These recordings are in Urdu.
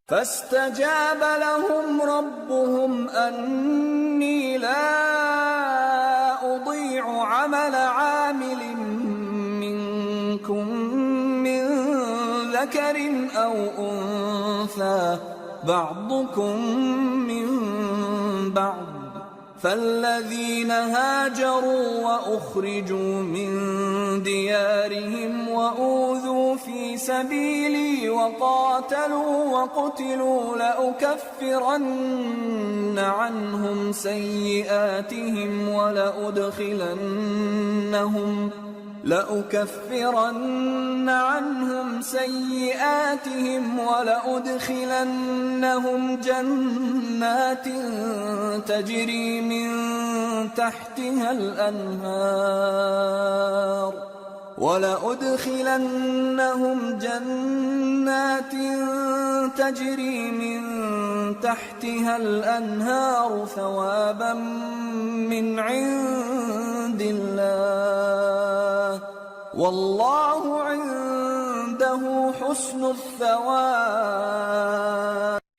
فاستجاب لهم ربهم أني لا أضيع عمل عامل منكم من ذكر أو أنثى بعضكم من بعض فالذين هاجروا وأخرجوا من ديارهم وأوذوا في سبيلي وقاتلوا وقتلوا لأكفرن عنهم سيئاتهم ولأدخلنهم جنات تجري من تحتها الأنهار ثوابا من عند الله والله عنده حسن الثواب.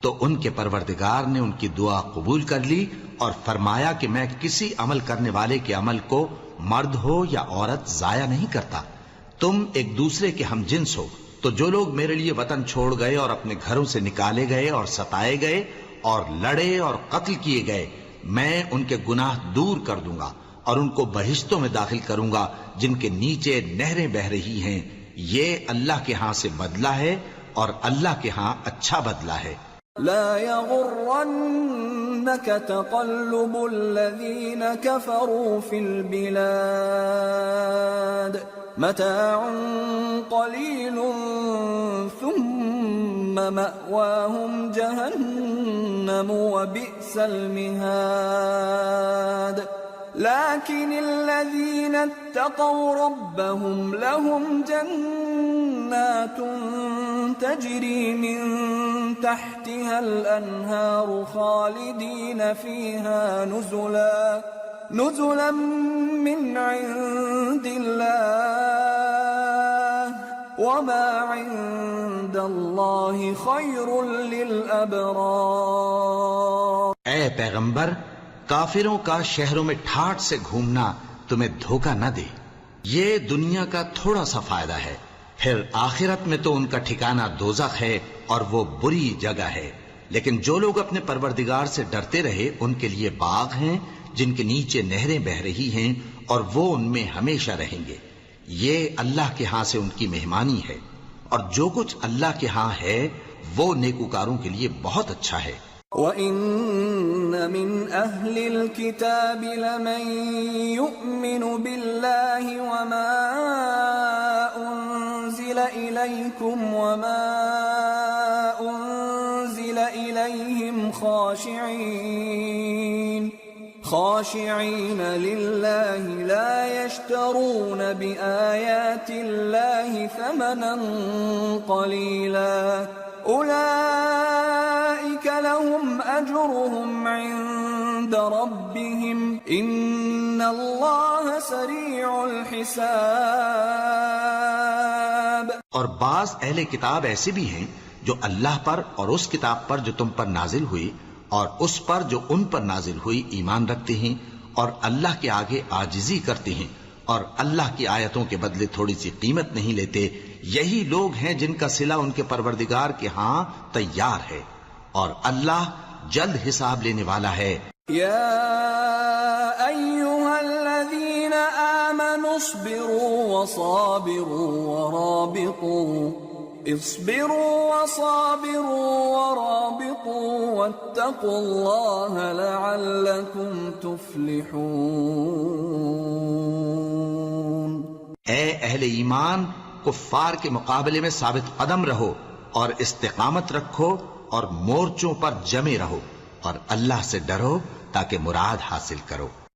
تو ان کے پروردگار نے ان کی دعا قبول کر لی اور فرمایا کہ میں کسی عمل کرنے والے کے عمل کو مرد ہو یا عورت ضائع نہیں کرتا. تم ایک دوسرے کے ہم جنس ہو. تو جو لوگ میرے لیے وطن چھوڑ گئے اور اپنے گھروں سے نکالے گئے اور ستائے گئے اور لڑے اور قتل کیے گئے، میں ان کے گناہ دور کر دوں گا اور ان کو بہشتوں میں داخل کروں گا جن کے نیچے نہریں بہہ رہی ہیں. یہ اللہ کے ہاں سے بدلہ ہے اور اللہ کے ہاں اچھا بدلہ ہے. لا يغرنك تقلب الذين كفروا في البلاد متاع قليل ثم مأواهم جهنم وبئس المهاد. لكن الذين اتقوا ربهم لهم جنات تجري من تحتها الأنهار خالدين فيها نزلا من عند الله وما عند الله خير للأبرار. اے پیغمبر، کافروں کا شہروں میں ٹھاٹھ سے گھومنا تمہیں دھوکہ نہ دے. یہ دنیا کا تھوڑا سا فائدہ ہے، پھر آخرت میں تو ان کا ٹھکانہ دوزخ ہے اور وہ بری جگہ ہے. لیکن جو لوگ اپنے پروردگار سے ڈرتے رہے ان کے لیے باغ ہیں جن کے نیچے نہریں بہہ رہی ہیں اور وہ ان میں ہمیشہ رہیں گے. یہ اللہ کے ہاں سے ان کی مہمانی ہے، اور جو کچھ اللہ کے ہاں ہے وہ نیکوکاروں کے لیے بہت اچھا ہے. وَإِنَّ مِنْ أَهْلِ الْكِتَابِ لَمَنْ يُؤْمِنُ بِاللَّهِ وَمَا أُنْزِلَ إِلَيْكُمْ وَمَا أُنْزِلَ إِلَيْهِمْ خاشعين لله لا يشترون بآيات الله ثمنا قليلا أولئك لهم أجرهم عند ربهم إن الله سريع الحساب. اور بعض اہل کتاب ایسے بھی ہیں جو اللہ پر اور اس کتاب پر جو تم پر نازل ہوئی اور اس پر جو ان پر نازل ہوئی ایمان رکھتے ہیں اور اللہ کے آگے عاجزی کرتے ہیں اور اللہ کی آیتوں کے بدلے تھوڑی سی قیمت نہیں لیتے. یہی لوگ ہیں جن کا صلہ ان کے پروردگار کے ہاں تیار ہے، اور اللہ جلد حساب لینے والا ہے. یا ایھا الذین آمنوا اصبروا وصابروا ورابطوا واتقوا اللہ لعلکم تفلحون. اے اہل ایمان، کفار کے مقابلے میں ثابت قدم رہو اور استقامت رکھو اور مورچوں پر جمے رہو اور اللہ سے ڈرو تاکہ مراد حاصل کرو.